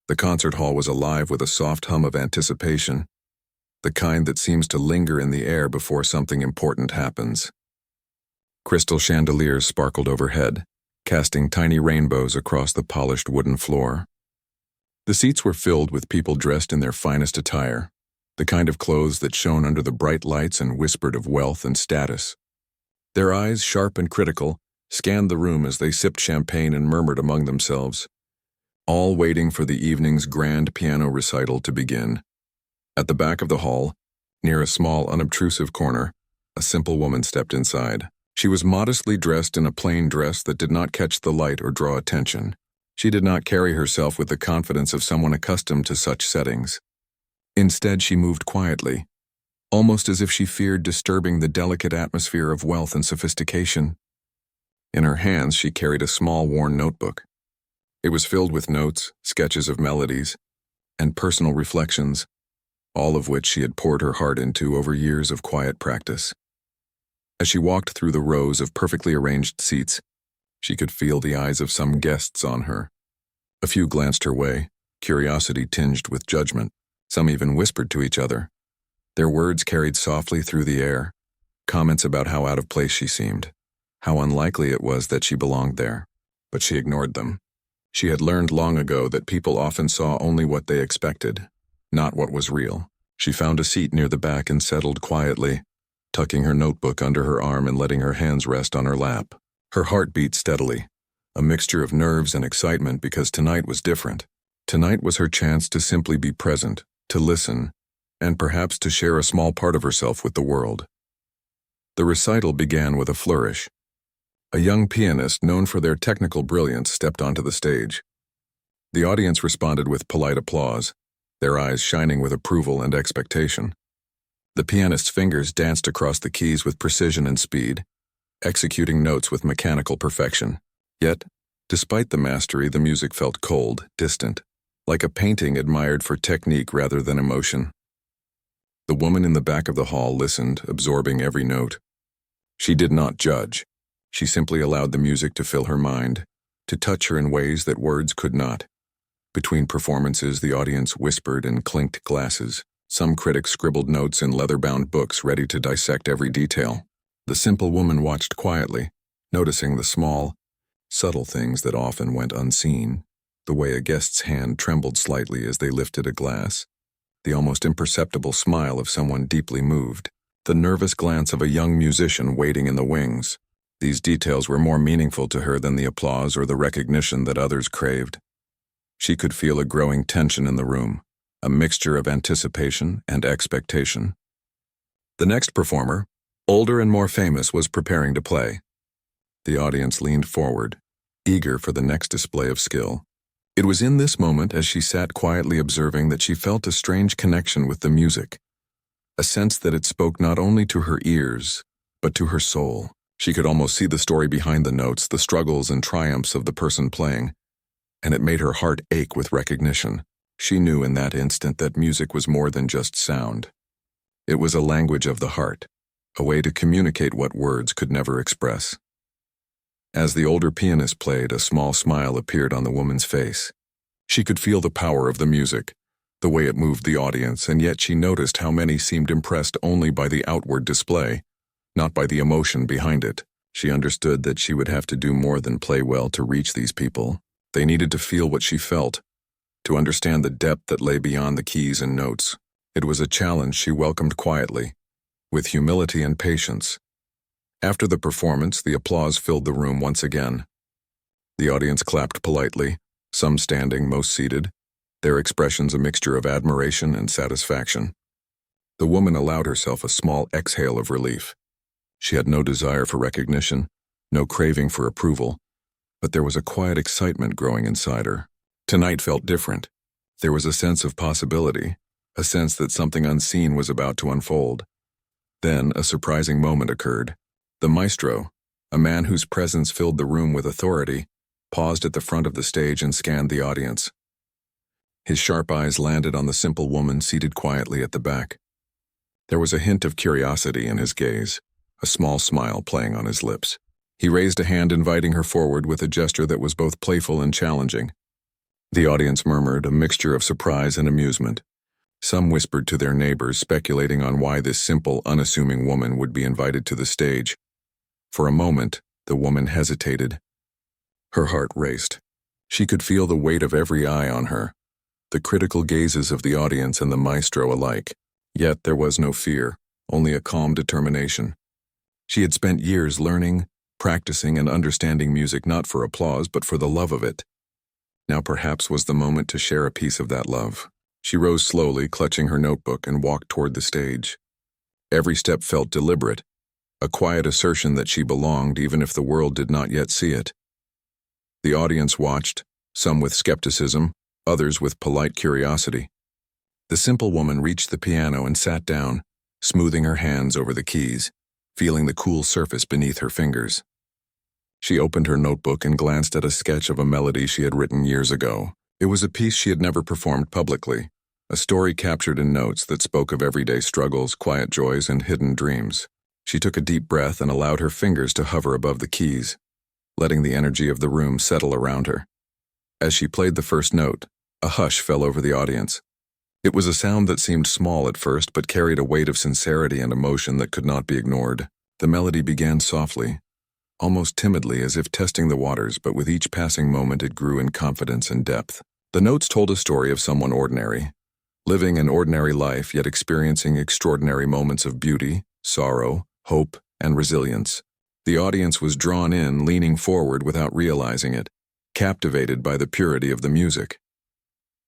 The concert hall was alive with a soft hum of anticipation, the kind that seems to linger in the air before something important happens. Crystal chandeliers sparkled overhead, casting tiny rainbows across the polished wooden floor. The seats were filled with people dressed in their finest attire, the kind of clothes that shone under the bright lights and whispered of wealth and status. Their eyes, sharp and critical, scanned the room as they sipped champagne and murmured among themselves, all waiting for the evening's grand piano recital to begin. At the back of the hall, near a small, unobtrusive corner, a simple woman stepped inside. She was modestly dressed in a plain dress that did not catch the light or draw attention. She did not carry herself with the confidence of someone accustomed to such settings. Instead, she moved quietly, almost as if she feared disturbing the delicate atmosphere of wealth and sophistication. In her hands, she carried a small, worn notebook. It was filled with notes, sketches of melodies, and personal reflections, all of which she had poured her heart into over years of quiet practice. As she walked through the rows of perfectly arranged seats, she could feel the eyes of some guests on her. A few glanced her way, curiosity tinged with judgment. Some even whispered to each other. Their words carried softly through the air, comments about how out of place she seemed, how unlikely it was that she belonged there. But she ignored them. She had learned long ago that people often saw only what they expected, not what was real. She found a seat near the back and settled quietly, tucking her notebook under her arm and letting her hands rest on her lap. Her heart beat steadily, a mixture of nerves and excitement because tonight was different. Tonight was her chance to simply be present, to listen, and perhaps to share a small part of herself with the world. The recital began with a flourish. A young pianist known for their technical brilliance stepped onto the stage. The audience responded with polite applause, their eyes shining with approval and expectation. The pianist's fingers danced across the keys with precision and speed, executing notes with mechanical perfection. Yet, despite the mastery, the music felt cold, distant, like a painting admired for technique rather than emotion. The woman in the back of the hall listened, absorbing every note. She did not judge. She simply allowed the music to fill her mind, to touch her in ways that words could not. Between performances, the audience whispered and clinked glasses. Some critics scribbled notes in leather-bound books ready to dissect every detail. The simple woman watched quietly, noticing the small, subtle things that often went unseen, the way a guest's hand trembled slightly as they lifted a glass, the almost imperceptible smile of someone deeply moved, the nervous glance of a young musician waiting in the wings. These details were more meaningful to her than the applause or the recognition that others craved. She could feel a growing tension in the room, a mixture of anticipation and expectation. The next performer, older and more famous, was preparing to play. The audience leaned forward, eager for the next display of skill. It was in this moment, as she sat quietly observing, that she felt a strange connection with the music, a sense that it spoke not only to her ears, but to her soul. She could almost see the story behind the notes, the struggles and triumphs of the person playing, and it made her heart ache with recognition. She knew in that instant that music was more than just sound. It was a language of the heart, a way to communicate what words could never express. As the older pianist played, a small smile appeared on the woman's face. She could feel the power of the music, the way it moved the audience, and yet she noticed how many seemed impressed only by the outward display, not by the emotion behind it. She understood that she would have to do more than play well to reach these people. They needed to feel what she felt, to understand the depth that lay beyond the keys and notes. It was a challenge she welcomed quietly, with humility and patience. After the performance, the applause filled the room once again. The audience clapped politely, some standing, most seated, their expressions a mixture of admiration and satisfaction. The woman allowed herself a small exhale of relief. She had no desire for recognition, no craving for approval, but there was a quiet excitement growing inside her. Tonight felt different. There was a sense of possibility, a sense that something unseen was about to unfold. Then a surprising moment occurred. The maestro, a man whose presence filled the room with authority, paused at the front of the stage and scanned the audience. His sharp eyes landed on the simple woman seated quietly at the back. There was a hint of curiosity in his gaze, a small smile playing on his lips. He raised a hand inviting her forward with a gesture that was both playful and challenging. The audience murmured, a mixture of surprise and amusement. Some whispered to their neighbors, speculating on why this simple, unassuming woman would be invited to the stage. For a moment, the woman hesitated. Her heart raced. She could feel the weight of every eye on her, the critical gazes of the audience and the maestro alike. Yet there was no fear, only a calm determination. She had spent years learning, practicing, and understanding music not for applause but for the love of it. Now perhaps was the moment to share a piece of that love. She rose slowly, clutching her notebook, and walked toward the stage. Every step felt deliberate, a quiet assertion that she belonged even if the world did not yet see it. The audience watched, some with skepticism, others with polite curiosity. The simple woman reached the piano and sat down, smoothing her hands over the keys, feeling the cool surface beneath her fingers. She opened her notebook and glanced at a sketch of a melody she had written years ago. It was a piece she had never performed publicly, a story captured in notes that spoke of everyday struggles, quiet joys, and hidden dreams. She took a deep breath and allowed her fingers to hover above the keys, letting the energy of the room settle around her. As she played the first note, a hush fell over the audience. It was a sound that seemed small at first but carried a weight of sincerity and emotion that could not be ignored. The melody began softly, almost timidly, as if testing the waters, but with each passing moment it grew in confidence and depth. The notes told a story of someone ordinary, living an ordinary life yet experiencing extraordinary moments of beauty, sorrow, hope, and resilience. The audience was drawn in, leaning forward without realizing it, captivated by the purity of the music.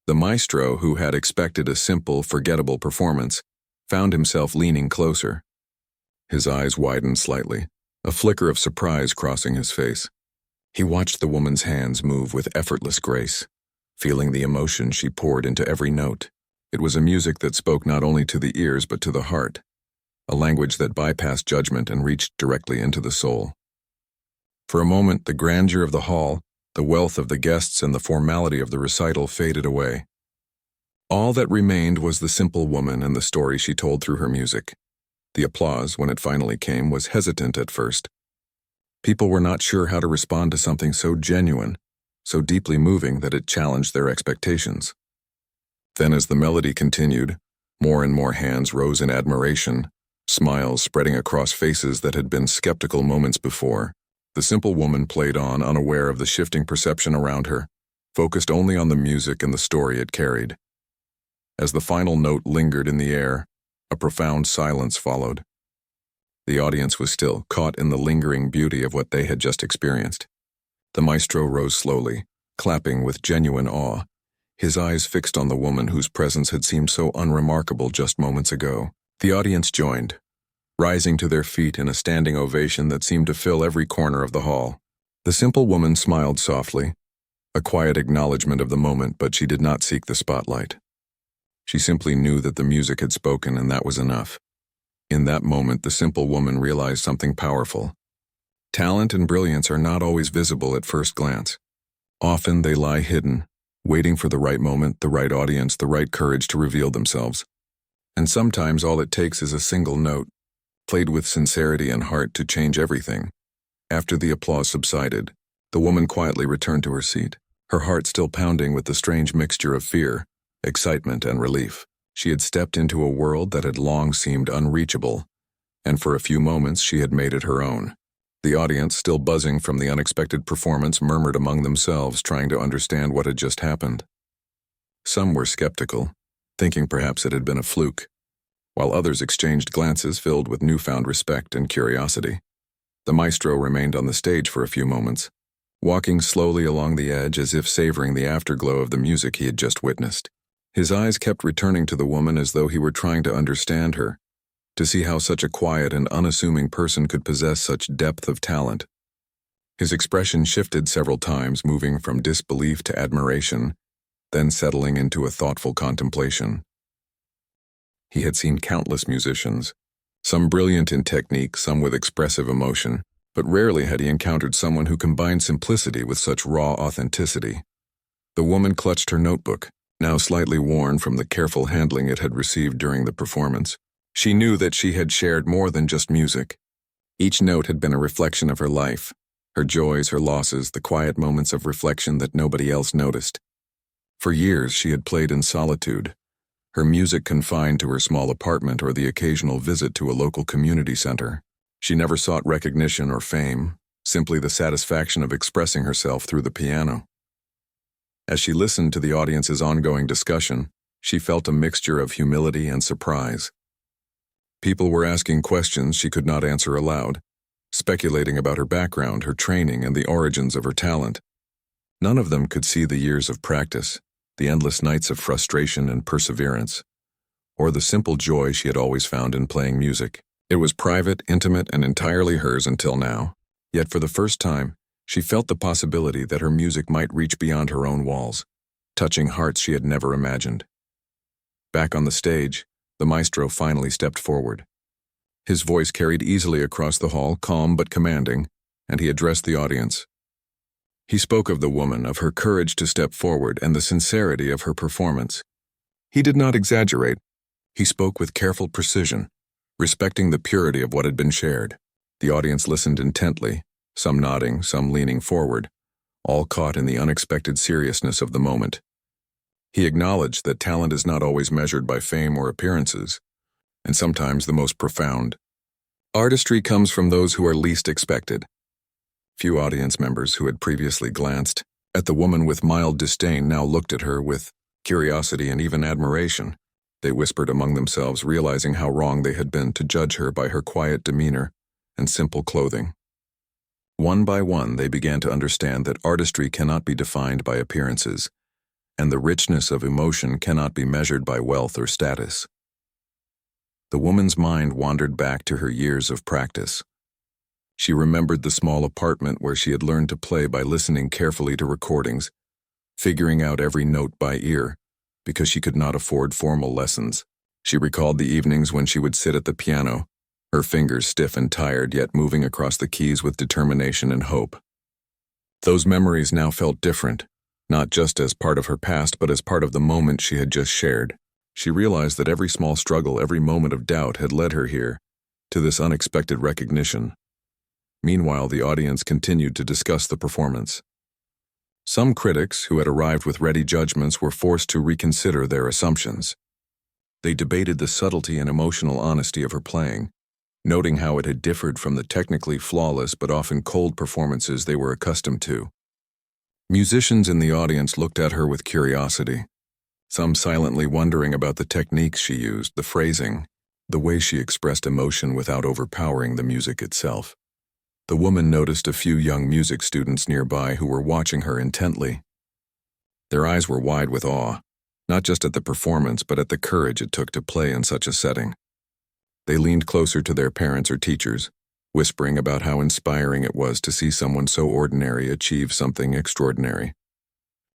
The maestro, who had expected a simple, forgettable performance, found himself leaning closer. His eyes widened slightly, a flicker of surprise crossing his face. He watched the woman's hands move with effortless grace, feeling the emotion she poured into every note. It was a music that spoke not only to the ears but to the heart, a language that bypassed judgment and reached directly into the soul. For a moment, the grandeur of the hall, the wealth of the guests, and the formality of the recital faded away. All that remained was the simple woman and the story she told through her music. The applause, when it finally came, was hesitant at first. People were not sure how to respond to something so genuine, so deeply moving that it challenged their expectations. Then as the melody continued, more and more hands rose in admiration, smiles spreading across faces that had been skeptical moments before. The simple woman played on, unaware of the shifting perception around her, focused only on the music and the story it carried. As the final note lingered in the air, a profound silence followed. The audience was still, caught in the lingering beauty of what they had just experienced. The maestro rose slowly, clapping with genuine awe, his eyes fixed on the woman whose presence had seemed so unremarkable just moments ago. The audience joined, rising to their feet in a standing ovation that seemed to fill every corner of the hall. The simple woman smiled softly, a quiet acknowledgement of the moment, but she did not seek the spotlight. She simply knew that the music had spoken, and that was enough. In that moment, the simple woman realized something powerful. Talent and brilliance are not always visible at first glance. Often they lie hidden, waiting for the right moment, the right audience, the right courage to reveal themselves. And sometimes all it takes is a single note, played with sincerity and heart, to change everything. After the applause subsided, the woman quietly returned to her seat, her heart still pounding with the strange mixture of fear, excitement, and relief. She had stepped into a world that had long seemed unreachable, and for a few moments she had made it her own. The audience, still buzzing from the unexpected performance, murmured among themselves, trying to understand what had just happened. Some were skeptical, thinking perhaps it had been a fluke, while others exchanged glances filled with newfound respect and curiosity. The maestro remained on the stage for a few moments, walking slowly along the edge as if savoring the afterglow of the music he had just witnessed. His eyes kept returning to the woman as though he were trying to understand her, to see how such a quiet and unassuming person could possess such depth of talent. His expression shifted several times, moving from disbelief to admiration, then settling into a thoughtful contemplation. He had seen countless musicians, some brilliant in technique, some with expressive emotion, but rarely had he encountered someone who combined simplicity with such raw authenticity. The woman clutched her notebook, now slightly worn from the careful handling it had received during the performance. She knew that she had shared more than just music. Each note had been a reflection of her life, her joys, her losses, the quiet moments of reflection that nobody else noticed. For years, she had played in solitude, her music confined to her small apartment or the occasional visit to a local community center. She never sought recognition or fame, simply the satisfaction of expressing herself through the piano. As she listened to the audience's ongoing discussion, she felt a mixture of humility and surprise. People were asking questions she could not answer aloud, speculating about her background, her training, and the origins of her talent. None of them could see the years of practice, the endless nights of frustration and perseverance, or the simple joy she had always found in playing music. It was private, intimate, and entirely hers until now. Yet for the first time, she felt the possibility that her music might reach beyond her own walls, touching hearts she had never imagined. Back on the stage, the maestro finally stepped forward. His voice carried easily across the hall, calm but commanding, and he addressed the audience. He spoke of the woman, of her courage to step forward, and the sincerity of her performance. He did not exaggerate. He spoke with careful precision, respecting the purity of what had been shared. The audience listened intently, some nodding, some leaning forward, all caught in the unexpected seriousness of the moment. He acknowledged that talent is not always measured by fame or appearances, and sometimes the most profound. Artistry comes from those who are least expected. Few audience members who had previously glanced at the woman with mild disdain now looked at her with curiosity and even admiration. They whispered among themselves, realizing how wrong they had been to judge her by her quiet demeanor and simple clothing. One by one, they began to understand that artistry cannot be defined by appearances, and the richness of emotion cannot be measured by wealth or status. The woman's mind wandered back to her years of practice. She remembered the small apartment where she had learned to play by listening carefully to recordings, figuring out every note by ear, because she could not afford formal lessons. She recalled the evenings when she would sit at the piano, her fingers stiff and tired, yet moving across the keys with determination and hope. Those memories now felt different, not just as part of her past, but as part of the moment she had just shared. She realized that every small struggle, every moment of doubt had led her here, to this unexpected recognition. Meanwhile, the audience continued to discuss the performance. Some critics, who had arrived with ready judgments, were forced to reconsider their assumptions. They debated the subtlety and emotional honesty of her playing, noting how it had differed from the technically flawless but often cold performances they were accustomed to. Musicians in the audience looked at her with curiosity, some silently wondering about the techniques she used, the phrasing, the way she expressed emotion without overpowering the music itself. The woman noticed a few young music students nearby who were watching her intently. Their eyes were wide with awe, not just at the performance, but at the courage it took to play in such a setting. They leaned closer to their parents or teachers, whispering about how inspiring it was to see someone so ordinary achieve something extraordinary.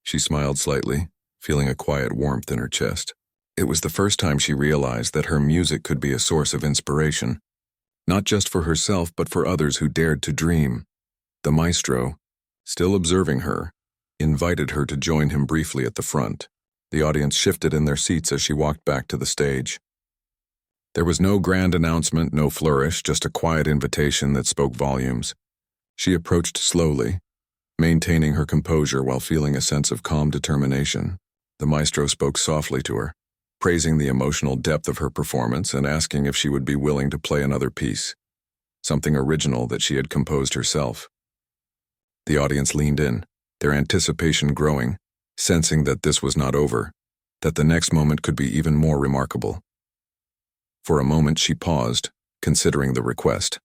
She smiled slightly, feeling a quiet warmth in her chest. It was the first time she realized that her music could be a source of inspiration, not just for herself but for others who dared to dream. The maestro, still observing her, invited her to join him briefly at the front. The audience shifted in their seats as she walked back to the stage. There was no grand announcement, no flourish, just a quiet invitation that spoke volumes. She approached slowly, maintaining her composure while feeling a sense of calm determination. The maestro spoke softly to her, praising the emotional depth of her performance and asking if she would be willing to play another piece, something original that she had composed herself. The audience leaned in, their anticipation growing, sensing that this was not over, that the next moment could be even more remarkable. For a moment she paused, considering the request.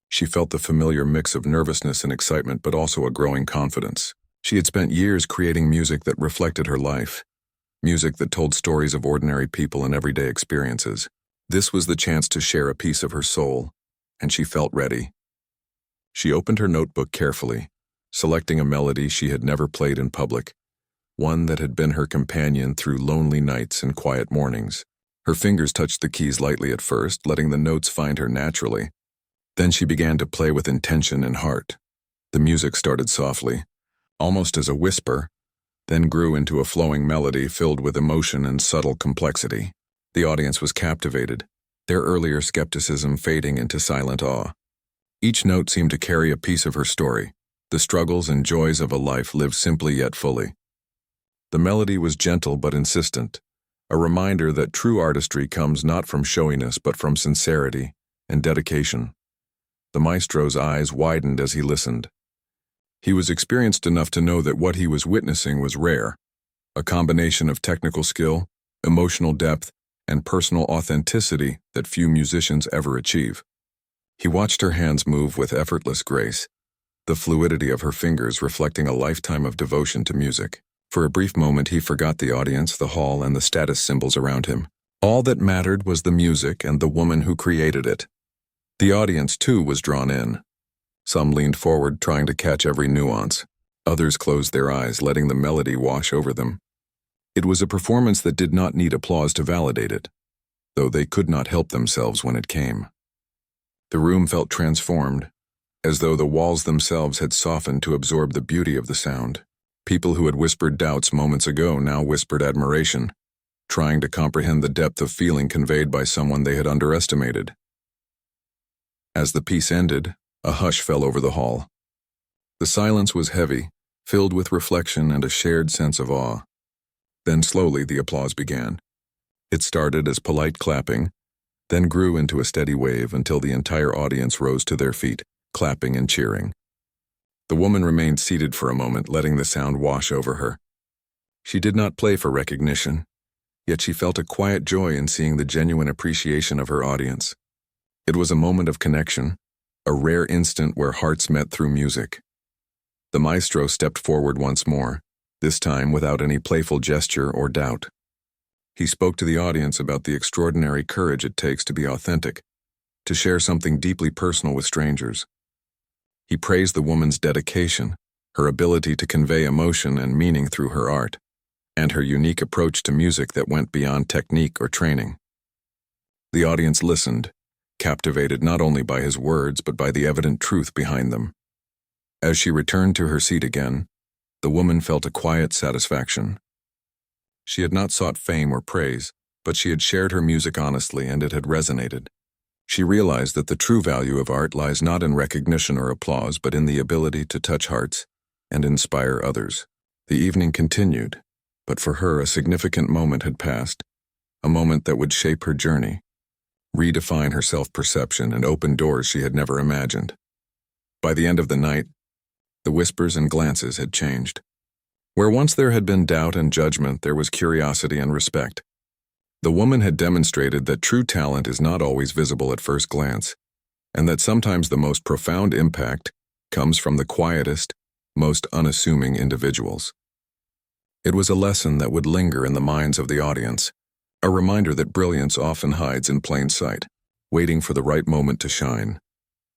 She felt the familiar mix of nervousness and excitement, but also a growing confidence. She had spent years creating music that reflected her life, music that told stories of ordinary people and everyday experiences. This was the chance to share a piece of her soul, and she felt ready. She opened her notebook carefully, selecting a melody she had never played in public, one that had been her companion through lonely nights and quiet mornings. Her fingers touched the keys lightly at first, letting the notes find her naturally. Then she began to play with intention and heart. The music started softly, almost as a whisper, then grew into a flowing melody filled with emotion and subtle complexity. The audience was captivated, their earlier skepticism fading into silent awe. Each note seemed to carry a piece of her story, the struggles and joys of a life lived simply yet fully. The melody was gentle but insistent, a reminder that true artistry comes not from showiness but from sincerity and dedication. The maestro's eyes widened as he listened. He was experienced enough to know that what he was witnessing was rare, a combination of technical skill, emotional depth, and personal authenticity that few musicians ever achieve. He watched her hands move with effortless grace, the fluidity of her fingers reflecting a lifetime of devotion to music. For a brief moment he forgot the audience, the hall, and the status symbols around him. All that mattered was the music and the woman who created it. The audience, too, was drawn in. Some leaned forward, trying to catch every nuance. Others closed their eyes, letting the melody wash over them. It was a performance that did not need applause to validate it, though they could not help themselves when it came. The room felt transformed, as though the walls themselves had softened to absorb the beauty of the sound. People who had whispered doubts moments ago now whispered admiration, trying to comprehend the depth of feeling conveyed by someone they had underestimated. As the piece ended, a hush fell over the hall. The silence was heavy, filled with reflection and a shared sense of awe. Then slowly the applause began. It started as polite clapping, then grew into a steady wave until the entire audience rose to their feet, clapping and cheering. The woman remained seated for a moment, letting the sound wash over her. She did not play for recognition, yet she felt a quiet joy in seeing the genuine appreciation of her audience. It was a moment of connection, a rare instant where hearts met through music. The maestro stepped forward once more, this time without any playful gesture or doubt. He spoke to the audience about the extraordinary courage it takes to be authentic, to share something deeply personal with strangers. He praised the woman's dedication, her ability to convey emotion and meaning through her art, and her unique approach to music that went beyond technique or training. The audience listened, captivated not only by his words but by the evident truth behind them. As she returned to her seat again, the woman felt a quiet satisfaction. She had not sought fame or praise, but she had shared her music honestly and it had resonated. She realized that the true value of art lies not in recognition or applause, but in the ability to touch hearts and inspire others. The evening continued, but for her a significant moment had passed, a moment that would shape her journey, redefine her self-perception, and open doors she had never imagined. By the end of the night, the whispers and glances had changed. Where once there had been doubt and judgment, there was curiosity and respect. The woman had demonstrated that true talent is not always visible at first glance, and that sometimes the most profound impact comes from the quietest, most unassuming individuals. It was a lesson that would linger in the minds of the audience, a reminder that brilliance often hides in plain sight, waiting for the right moment to shine.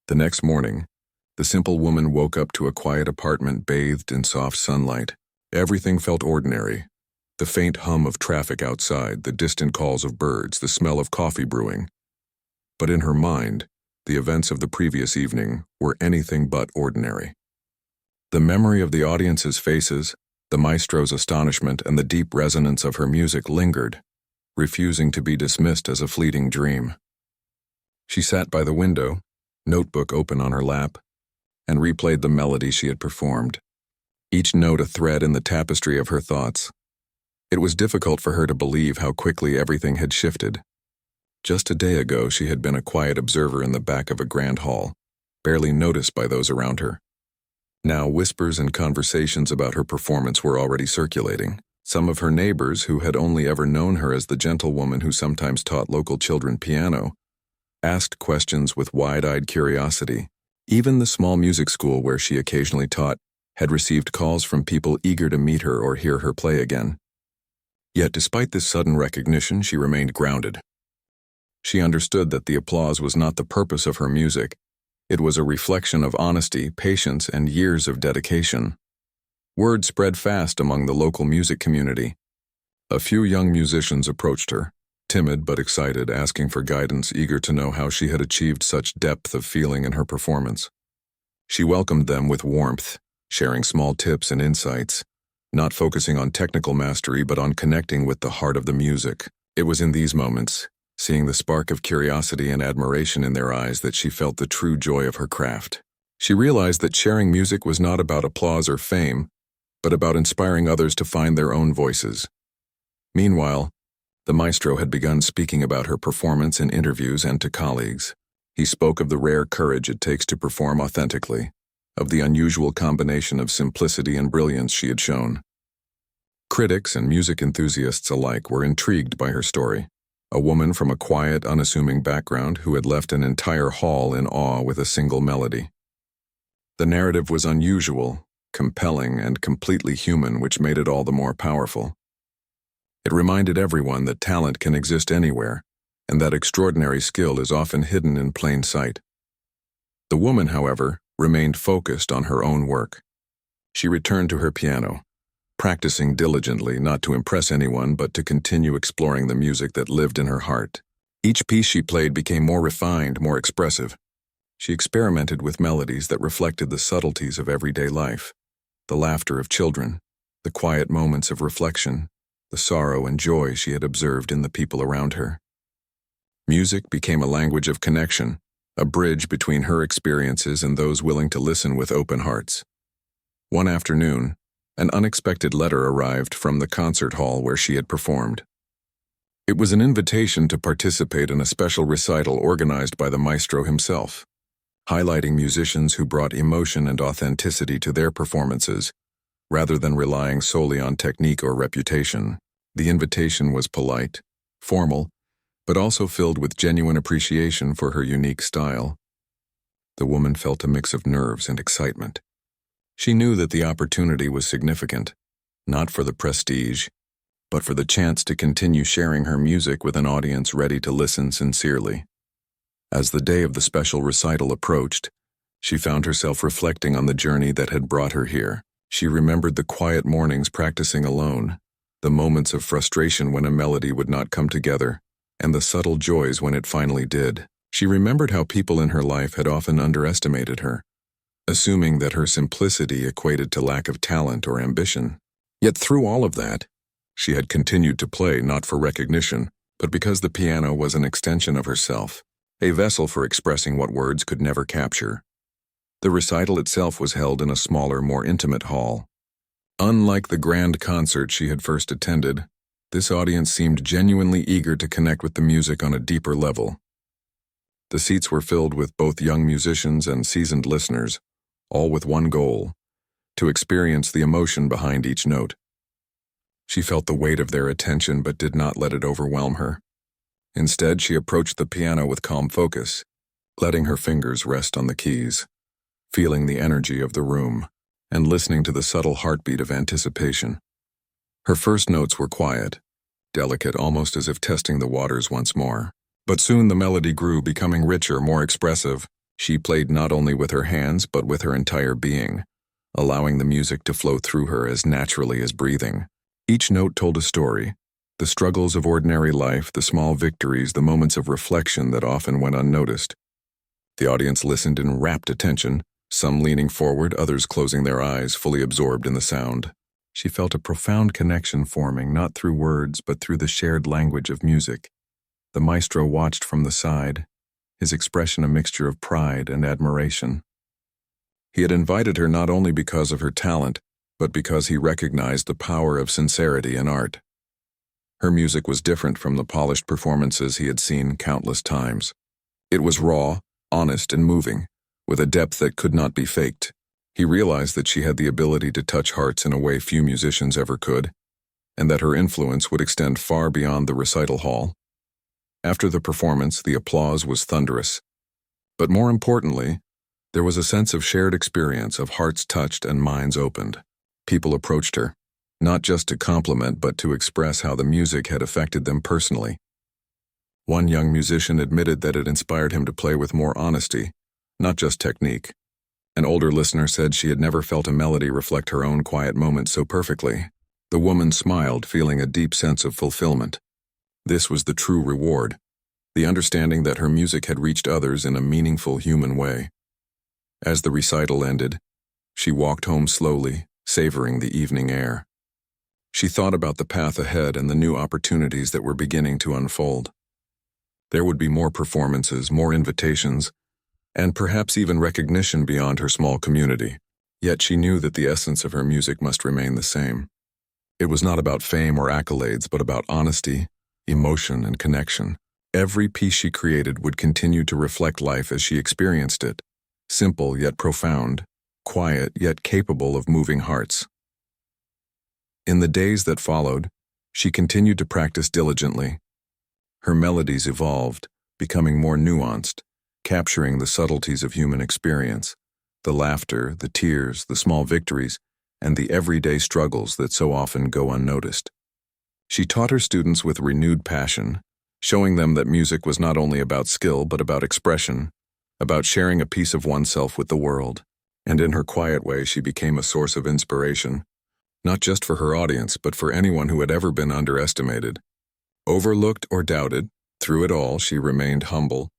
The next morning, the simple woman woke up to a quiet apartment bathed in soft sunlight. Everything felt ordinary. The faint hum of traffic outside, the distant calls of birds, the smell of coffee brewing. But in her mind, the events of the previous evening were anything but ordinary. The memory of the audience's faces, the maestro's astonishment, and the deep resonance of her music lingered, refusing to be dismissed as a fleeting dream. She sat by the window, notebook open on her lap, and replayed the melody she had performed, each note a thread in the tapestry of her thoughts. It was difficult for her to believe how quickly everything had shifted. Just a day ago, she had been a quiet observer in the back of a grand hall, barely noticed by those around her. Now, whispers and conversations about her performance were already circulating. Some of her neighbors, who had only ever known her as the gentle woman who sometimes taught local children piano, asked questions with wide-eyed curiosity. Even the small music school where she occasionally taught had received calls from people eager to meet her or hear her play again. Yet despite this sudden recognition, she remained grounded. She understood that the applause was not the purpose of her music. It was a reflection of honesty, patience, and years of dedication. Word spread fast among the local music community. A few young musicians approached her, timid but excited, asking for guidance, eager to know how she had achieved such depth of feeling in her performance. She welcomed them with warmth, sharing small tips and insights, not focusing on technical mastery but on connecting with the heart of the music. It was in these moments, seeing the spark of curiosity and admiration in their eyes, that she felt the true joy of her craft. She realized that sharing music was not about applause or fame, but about inspiring others to find their own voices. Meanwhile, the maestro had begun speaking about her performance in interviews and to colleagues. He spoke of the rare courage it takes to perform authentically, of the unusual combination of simplicity and brilliance she had shown. Critics and music enthusiasts alike were intrigued by her story, a woman from a quiet, unassuming background who had left an entire hall in awe with a single melody. The narrative was unusual, compelling, and completely human, which made it all the more powerful. It reminded everyone that talent can exist anywhere, and that extraordinary skill is often hidden in plain sight. The woman, however, remained focused on her own work. She returned to her piano, practicing diligently not to impress anyone but to continue exploring the music that lived in her heart. Each piece she played became more refined, more expressive. She experimented with melodies that reflected the subtleties of everyday life, the laughter of children, the quiet moments of reflection, the sorrow and joy she had observed in the people around her. Music became a language of connection, a bridge between her experiences and those willing to listen with open hearts. One afternoon, an unexpected letter arrived from the concert hall where she had performed. It was an invitation to participate in a special recital organized by the maestro himself, highlighting musicians who brought emotion and authenticity to their performances, rather than relying solely on technique or reputation. The invitation was polite, formal, but also filled with genuine appreciation for her unique style. The woman felt a mix of nerves and excitement. She knew that the opportunity was significant, not for the prestige, but for the chance to continue sharing her music with an audience ready to listen sincerely. As the day of the special recital approached, she found herself reflecting on the journey that had brought her here. She remembered the quiet mornings practicing alone, the moments of frustration when a melody would not come together, and the subtle joys when it finally did. She remembered how people in her life had often underestimated her, assuming that her simplicity equated to lack of talent or ambition. Yet through all of that, she had continued to play not for recognition, but because the piano was an extension of herself, a vessel for expressing what words could never capture. The recital itself was held in a smaller, more intimate hall. Unlike the grand concert she had first attended, this audience seemed genuinely eager to connect with the music on a deeper level. The seats were filled with both young musicians and seasoned listeners, all with one goal: to experience the emotion behind each note. She felt the weight of their attention but did not let it overwhelm her. Instead, she approached the piano with calm focus, letting her fingers rest on the keys, feeling the energy of the room, and listening to the subtle heartbeat of anticipation. Her first notes were quiet, delicate, almost as if testing the waters once more. But soon the melody grew, becoming richer, more expressive. She played not only with her hands but with her entire being, allowing the music to flow through her as naturally as breathing. Each note told a story, the struggles of ordinary life, the small victories, the moments of reflection that often went unnoticed. The audience listened in rapt attention, some leaning forward, others closing their eyes, fully absorbed in the sound. She felt a profound connection forming, not through words but through the shared language of music. The maestro watched from the side, his expression a mixture of pride and admiration. He had invited her not only because of her talent, but because he recognized the power of sincerity in art. Her music was different from the polished performances he had seen countless times. It was raw, honest, and moving, with a depth that could not be faked. He realized that she had the ability to touch hearts in a way few musicians ever could, and that her influence would extend far beyond the recital hall. After the performance, the applause was thunderous. But more importantly, there was a sense of shared experience, of hearts touched and minds opened. People approached her, not just to compliment but to express how the music had affected them personally. One young musician admitted that it inspired him to play with more honesty, not just technique. An older listener said she had never felt a melody reflect her own quiet moments so perfectly. The woman smiled, feeling a deep sense of fulfillment. This was the true reward, the understanding that her music had reached others in a meaningful human way. As the recital ended, she walked home slowly, savoring the evening air. She thought about the path ahead and the new opportunities that were beginning to unfold. There would be more performances, more invitations, and perhaps even recognition beyond her small community. Yet she knew that the essence of her music must remain the same. It was not about fame or accolades, but about honesty, emotion, and connection. Every piece she created would continue to reflect life as she experienced it, simple yet profound, quiet yet capable of moving hearts. In the days that followed, she continued to practice diligently. Her melodies evolved, becoming more nuanced, capturing the subtleties of human experience, the laughter, the tears, the small victories, and the everyday struggles that so often go unnoticed. She taught her students with renewed passion, showing them that music was not only about skill but about expression, about sharing a piece of oneself with the world. And in her quiet way, she became a source of inspiration, not just for her audience, but for anyone who had ever been underestimated. Overlooked or doubted, through it all she remained humble,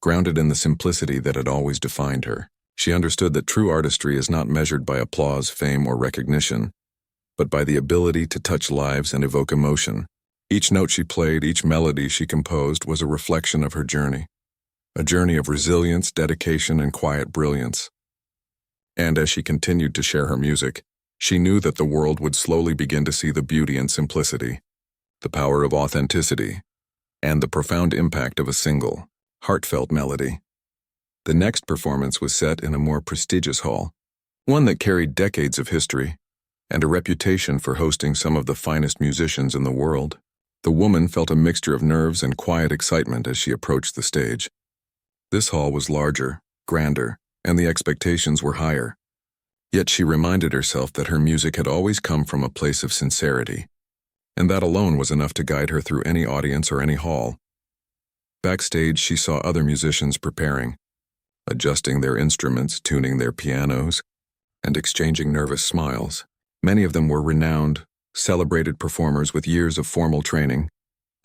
grounded in the simplicity that had always defined her. She understood that true artistry is not measured by applause, fame, or recognition, but by the ability to touch lives and evoke emotion. Each note she played, each melody she composed was a reflection of her journey, a journey of resilience, dedication, and quiet brilliance. And as she continued to share her music, she knew that the world would slowly begin to see the beauty and simplicity, the power of authenticity, and the profound impact of a single, heartfelt melody. The next performance was set in a more prestigious hall, one that carried decades of history and a reputation for hosting some of the finest musicians in the world. The woman felt a mixture of nerves and quiet excitement as she approached the stage. This hall was larger, grander, and the expectations were higher. Yet she reminded herself that her music had always come from a place of sincerity, and that alone was enough to guide her through any audience or any hall. Backstage, she saw other musicians preparing, adjusting their instruments, tuning their pianos, and exchanging nervous smiles. Many of them were renowned, celebrated performers with years of formal training,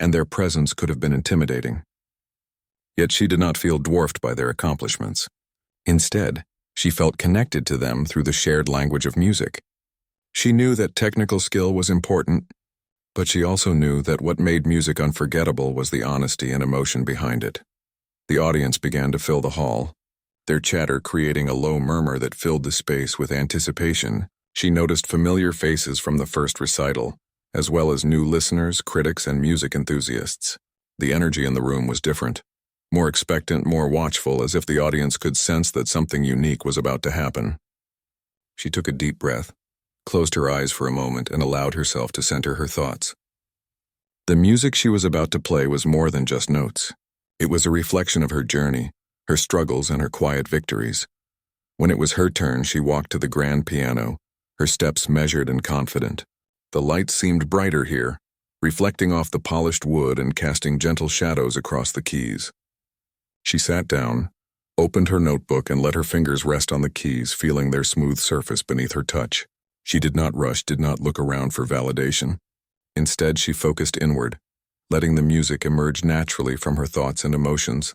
and their presence could have been intimidating. Yet she did not feel dwarfed by their accomplishments. Instead, she felt connected to them through the shared language of music. She knew that technical skill was important, but she also knew that what made music unforgettable was the honesty and emotion behind it. The audience began to fill the hall, their chatter creating a low murmur that filled the space with anticipation. She noticed familiar faces from the first recital, as well as new listeners, critics, and music enthusiasts. The energy in the room was different, more expectant, more watchful, as if the audience could sense that something unique was about to happen. She took a deep breath, closed her eyes for a moment, and allowed herself to center her thoughts. The music she was about to play was more than just notes. It was a reflection of her journey, her struggles, and her quiet victories. When it was her turn, she walked to the grand piano, her steps measured and confident. The lights seemed brighter here, reflecting off the polished wood and casting gentle shadows across the keys. She sat down, opened her notebook, and let her fingers rest on the keys, feeling their smooth surface beneath her touch. She did not rush, did not look around for validation. Instead, she focused inward, letting the music emerge naturally from her thoughts and emotions.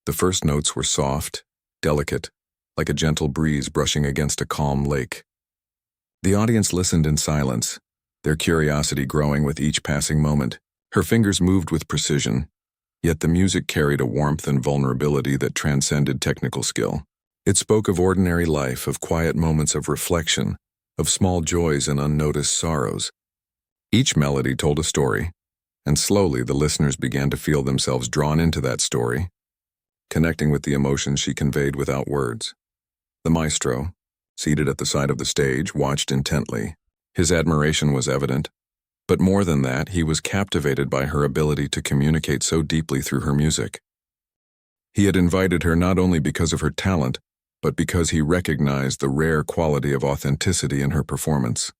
The first notes were soft, delicate, like a gentle breeze brushing against a calm lake. The audience listened in silence, their curiosity growing with each passing moment. Her fingers moved with precision, yet the music carried a warmth and vulnerability that transcended technical skill. It spoke of ordinary life, of quiet moments of reflection, of small joys and unnoticed sorrows. Each melody told a story, and slowly the listeners began to feel themselves drawn into that story, connecting with the emotions she conveyed without words. The maestro, seated at the side of the stage, watched intently. His admiration was evident, but more than that, he was captivated by her ability to communicate so deeply through her music. He had invited her not only because of her talent, but because he recognized the rare quality of authenticity in her performance.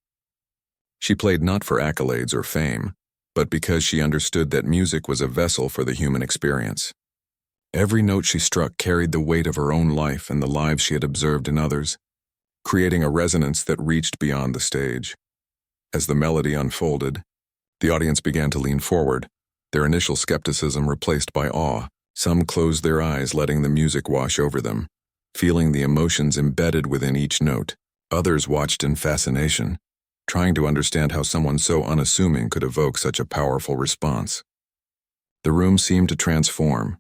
She played not for accolades or fame, but because she understood that music was a vessel for the human experience. Every note she struck carried the weight of her own life and the lives she had observed in others, creating a resonance that reached beyond the stage. As the melody unfolded, the audience began to lean forward, their initial skepticism replaced by awe. Some closed their eyes, letting the music wash over them, feeling the emotions embedded within each note. Others watched in fascination, trying to understand how someone so unassuming could evoke such a powerful response. The room seemed to transform,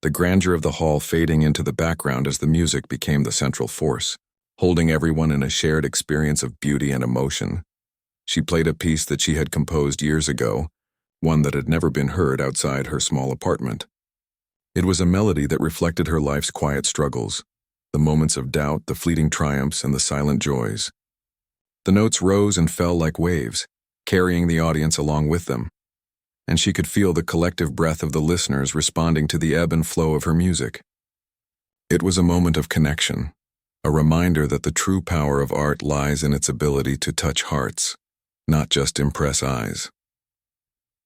the grandeur of the hall fading into the background as the music became the central force. holding everyone in a shared experience of beauty and emotion. She played a piece that she had composed years ago, one that had never been heard outside her small apartment. It was a melody that reflected her life's quiet struggles, the moments of doubt, the fleeting triumphs, and the silent joys. The notes rose and fell like waves, carrying the audience along with them, and she could feel the collective breath of the listeners responding to the ebb and flow of her music. It was a moment of connection, a reminder that the true power of art lies in its ability to touch hearts, not just impress eyes.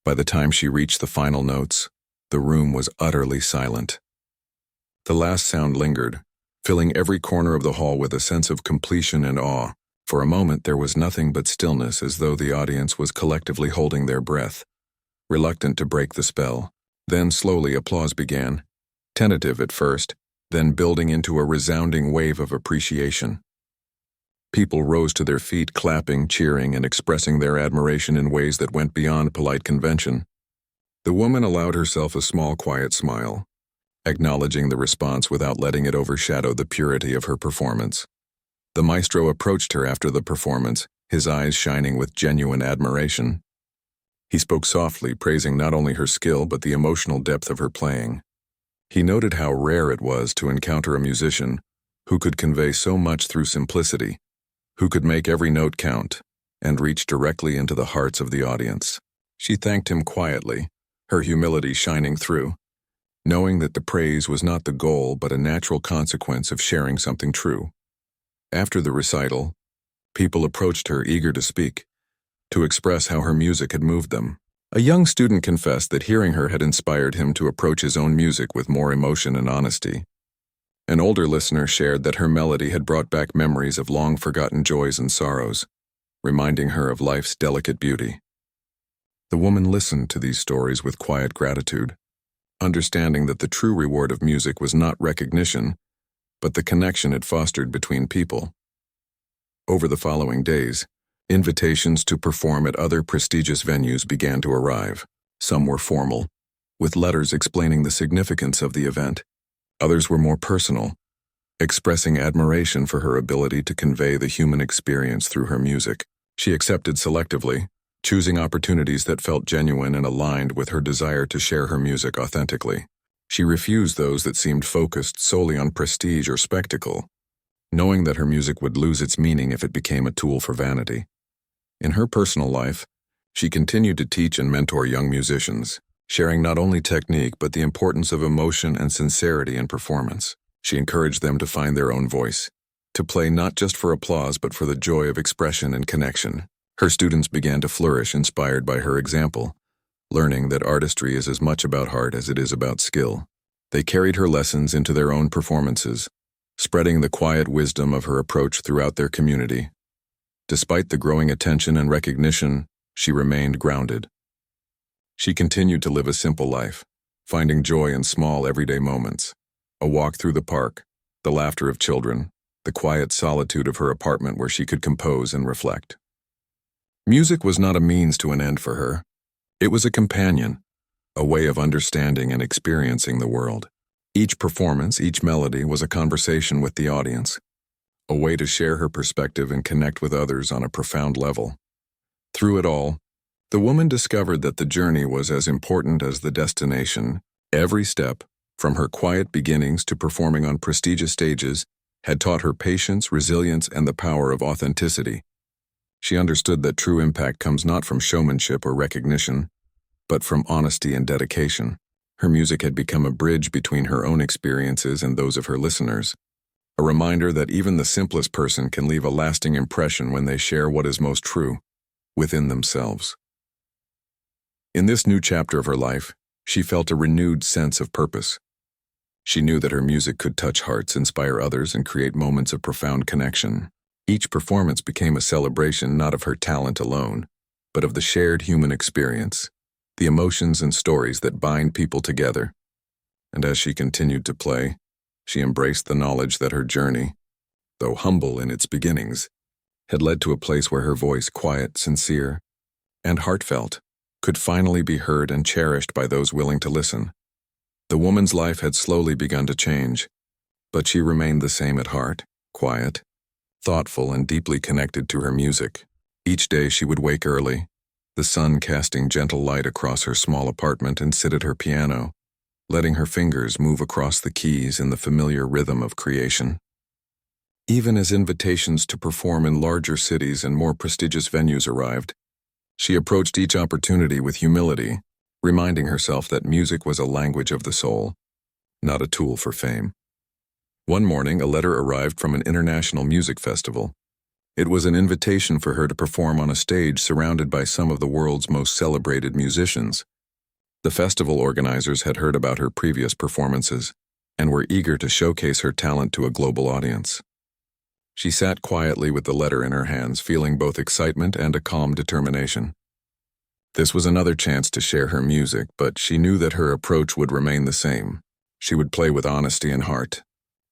By the time she reached the final notes, the room was utterly silent. The last sound lingered, filling every corner of the hall with a sense of completion and awe. For a moment there was nothing but stillness, as though the audience was collectively holding their breath, reluctant to break the spell. Then slowly applause began, tentative at first, then building into a resounding wave of appreciation. People rose to their feet, clapping, cheering, and expressing their admiration in ways that went beyond polite convention. The woman allowed herself a small, quiet smile, acknowledging the response without letting it overshadow the purity of her performance. The maestro approached her after the performance, his eyes shining with genuine admiration. He spoke softly, praising not only her skill but the emotional depth of her playing. He noted how rare it was to encounter a musician who could convey so much through simplicity, who could make every note count and reach directly into the hearts of the audience. She thanked him quietly, her humility shining through, knowing that the praise was not the goal but a natural consequence of sharing something true. After the recital, people approached her eager to speak, to express how her music had moved them. A young student confessed that hearing her had inspired him to approach his own music with more emotion and honesty. An older listener shared that her melody had brought back memories of long-forgotten joys and sorrows, reminding her of life's delicate beauty. The woman listened to these stories with quiet gratitude, understanding that the true reward of music was not recognition, but the connection it fostered between people. Over the following days, invitations to perform at other prestigious venues began to arrive. Some were formal, with letters explaining the significance of the event. Others were more personal, expressing admiration for her ability to convey the human experience through her music. She accepted selectively, choosing opportunities that felt genuine and aligned with her desire to share her music authentically. She refused those that seemed focused solely on prestige or spectacle, knowing that her music would lose its meaning if it became a tool for vanity. In her personal life, she continued to teach and mentor young musicians, sharing not only technique but the importance of emotion and sincerity in performance. She encouraged them to find their own voice, to play not just for applause but for the joy of expression and connection. Her students began to flourish, inspired by her example, learning that artistry is as much about heart as it is about skill. They carried her lessons into their own performances, spreading the quiet wisdom of her approach throughout their community. Despite the growing attention and recognition, she remained grounded. She continued to live a simple life, finding joy in small everyday moments. A walk through the park, the laughter of children, the quiet solitude of her apartment where she could compose and reflect. Music was not a means to an end for her. It was a companion, a way of understanding and experiencing the world. Each performance, each melody was a conversation with the audience, a way to share her perspective and connect with others on a profound level. Through it all, the woman discovered that the journey was as important as the destination. Every step, from her quiet beginnings to performing on prestigious stages, had taught her patience, resilience, and the power of authenticity. She understood that true impact comes not from showmanship or recognition, but from honesty and dedication. Her music had become a bridge between her own experiences and those of her listeners, a reminder that even the simplest person can leave a lasting impression when they share what is most true within themselves. In this new chapter of her life, she felt a renewed sense of purpose. She knew that her music could touch hearts, inspire others, and create moments of profound connection. Each performance became a celebration not of her talent alone, but of the shared human experience, the emotions and stories that bind people together. And as she continued to play, she embraced the knowledge that her journey, though humble in its beginnings, had led to a place where her voice, quiet, sincere, and heartfelt, could finally be heard and cherished by those willing to listen. The woman's life had slowly begun to change, but she remained the same at heart, quiet, thoughtful and deeply connected to her music. Each day she would wake early, the sun casting gentle light across her small apartment, and sit at her piano, letting her fingers move across the keys in the familiar rhythm of creation. Even as invitations to perform in larger cities and more prestigious venues arrived, she approached each opportunity with humility, reminding herself that music was a language of the soul, not a tool for fame. One morning, a letter arrived from an international music festival. It was an invitation for her to perform on a stage surrounded by some of the world's most celebrated musicians. The festival organizers had heard about her previous performances and were eager to showcase her talent to a global audience. She sat quietly with the letter in her hands, feeling both excitement and a calm determination. This was another chance to share her music, but she knew that her approach would remain the same. She would play with honesty and heart,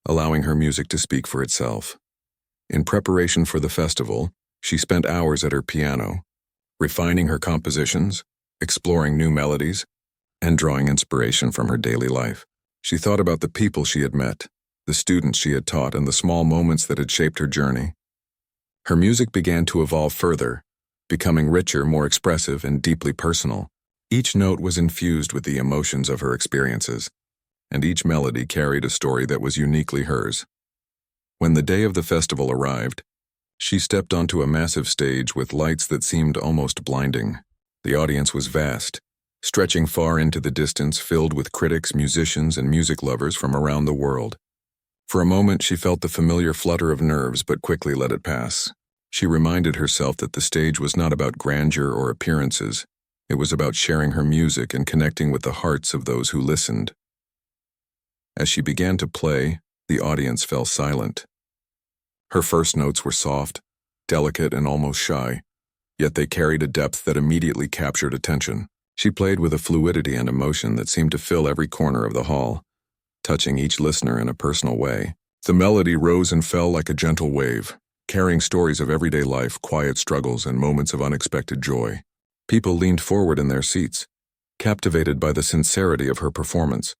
allowing her music to speak for itself. In preparation for the festival, she spent hours at her piano, refining her compositions, exploring new melodies, and drawing inspiration from her daily life. She thought about the people she had met, the students she had taught, and the small moments that had shaped her journey. Her music began to evolve further, becoming richer, more expressive, and deeply personal. Each note was infused with the emotions of her experiences, and each melody carried a story that was uniquely hers. When the day of the festival arrived, she stepped onto a massive stage with lights that seemed almost blinding. The audience was vast, stretching far into the distance, filled with critics, musicians, and music lovers from around the world. For a moment, she felt the familiar flutter of nerves, but quickly let it pass. She reminded herself that the stage was not about grandeur or appearances. It was about sharing her music and connecting with the hearts of those who listened. As she began to play, the audience fell silent. Her first notes were soft, delicate, and almost shy, yet they carried a depth that immediately captured attention. She played with a fluidity and emotion that seemed to fill every corner of the hall, touching each listener in a personal way. The melody rose and fell like a gentle wave, carrying stories of everyday life, quiet struggles, and moments of unexpected joy. People leaned forward in their seats, captivated by the sincerity of her performance,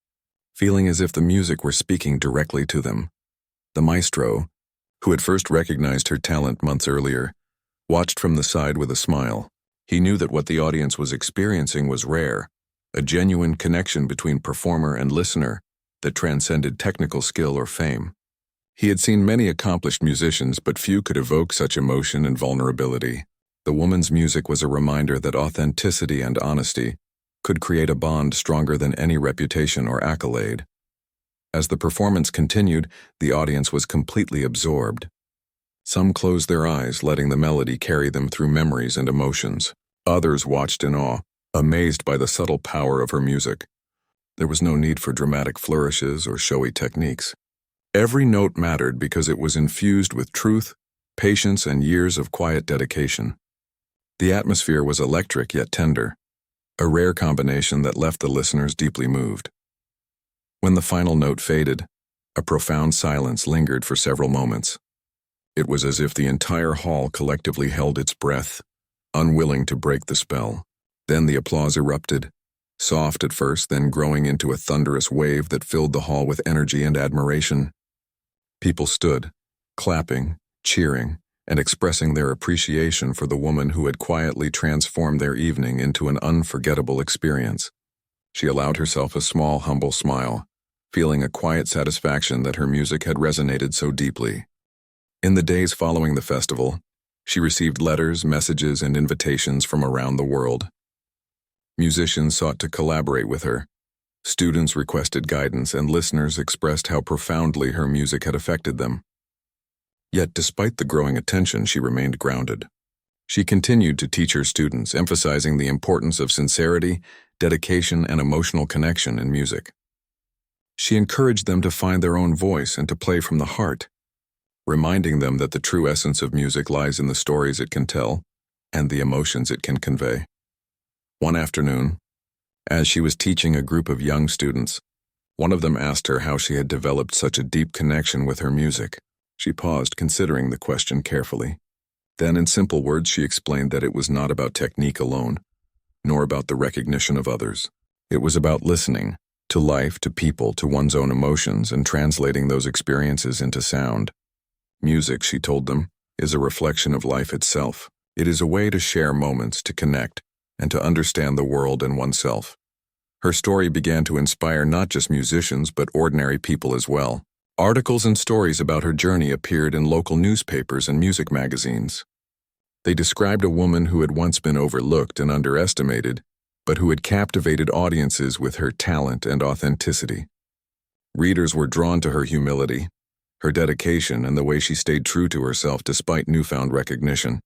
feeling as if the music were speaking directly to them. The Maestro, who had first recognized her talent months earlier, watched from the side with a smile. He knew that what the audience was experiencing was rare, a genuine connection between performer and listener that transcended technical skill or fame. He had seen many accomplished musicians, but few could evoke such emotion and vulnerability. The woman's music was a reminder that authenticity and honesty could create a bond stronger than any reputation or accolade. As the performance continued, the audience was completely absorbed. Some closed their eyes, letting the melody carry them through memories and emotions. Others watched in awe, amazed by the subtle power of her music. There was no need for dramatic flourishes or showy techniques. Every note mattered because it was infused with truth, patience, and years of quiet dedication. The atmosphere was electric yet tender, a rare combination that left the listeners deeply moved. When the final note faded, a profound silence lingered for several moments. It was as if the entire hall collectively held its breath, unwilling to break the spell. Then the applause erupted, soft at first, then growing into a thunderous wave that filled the hall with energy and admiration. People stood, clapping, cheering, and expressing their appreciation for the woman who had quietly transformed their evening into an unforgettable experience. She allowed herself a small, humble smile, feeling a quiet satisfaction that her music had resonated so deeply. In the days following the festival, she received letters, messages, and invitations from around the world. Musicians sought to collaborate with her. Students requested guidance, and listeners expressed how profoundly her music had affected them. Yet, despite the growing attention, she remained grounded. She continued to teach her students, emphasizing the importance of sincerity, dedication, and emotional connection in music. She encouraged them to find their own voice and to play from the heart, reminding them that the true essence of music lies in the stories it can tell and the emotions it can convey. One afternoon, as she was teaching a group of young students, one of them asked her how she had developed such a deep connection with her music. She paused, considering the question carefully. Then, in simple words, she explained that it was not about technique alone, nor about the recognition of others. It was about listening to life, to people, to one's own emotions, and translating those experiences into sound. Music, she told them, is a reflection of life itself. It is a way to share moments, to connect, and to understand the world and oneself. Her story began to inspire not just musicians but ordinary people as well. Articles and stories about her journey appeared in local newspapers and music magazines. They described a woman who had once been overlooked and underestimated, but who had captivated audiences with her talent and authenticity. Readers were drawn to her humility, her dedication, and the way she stayed true to herself despite newfound recognition.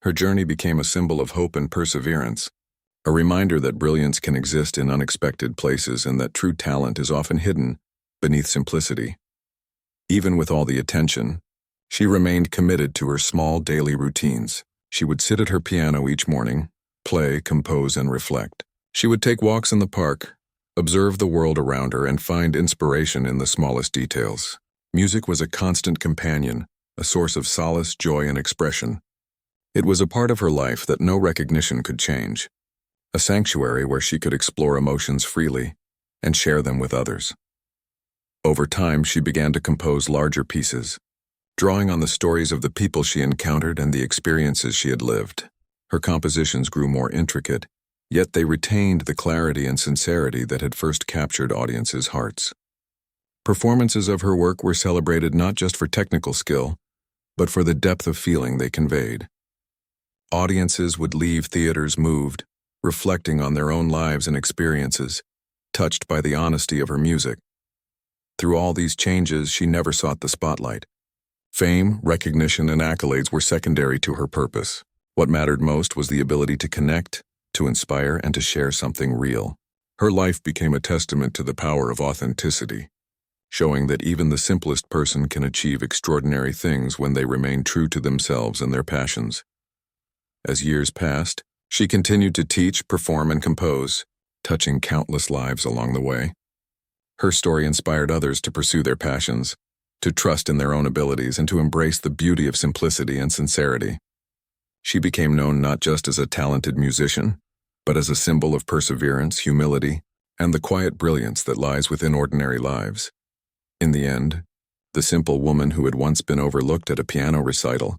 Her journey became a symbol of hope and perseverance, a reminder that brilliance can exist in unexpected places and that true talent is often hidden beneath simplicity. Even with all the attention, she remained committed to her small daily routines. She would sit at her piano each morning, play, compose, and reflect. She would take walks in the park, observe the world around her, and find inspiration in the smallest details. Music was a constant companion, a source of solace, joy, and expression. It was a part of her life that no recognition could change, a sanctuary where she could explore emotions freely and share them with others. Over time, she began to compose larger pieces, drawing on the stories of the people she encountered and the experiences she had lived. Her compositions grew more intricate, yet they retained the clarity and sincerity that had first captured audiences' hearts. Performances of her work were celebrated not just for technical skill, but for the depth of feeling they conveyed. Audiences would leave theaters moved, reflecting on their own lives and experiences, touched by the honesty of her music. Through all these changes, she never sought the spotlight. Fame, recognition, and accolades were secondary to her purpose. What mattered most was the ability to connect, to inspire, and to share something real. Her life became a testament to the power of authenticity, showing that even the simplest person can achieve extraordinary things when they remain true to themselves and their passions. As years passed, she continued to teach, perform, and compose, touching countless lives along the way. Her story inspired others to pursue their passions, to trust in their own abilities, and to embrace the beauty of simplicity and sincerity. She became known not just as a talented musician, but as a symbol of perseverance, humility, and the quiet brilliance that lies within ordinary lives. In the end, the simple woman who had once been overlooked at a piano recital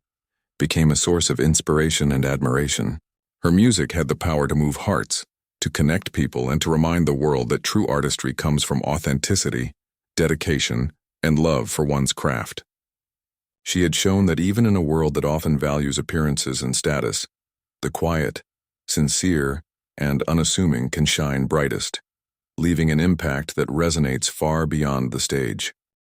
became a source of inspiration and admiration. Her music had the power to move hearts, to connect people, and to remind the world that true artistry comes from authenticity, dedication, and love for one's craft. She had shown that even in a world that often values appearances and status, the quiet, sincere, and unassuming can shine brightest, leaving an impact that resonates far beyond the stage.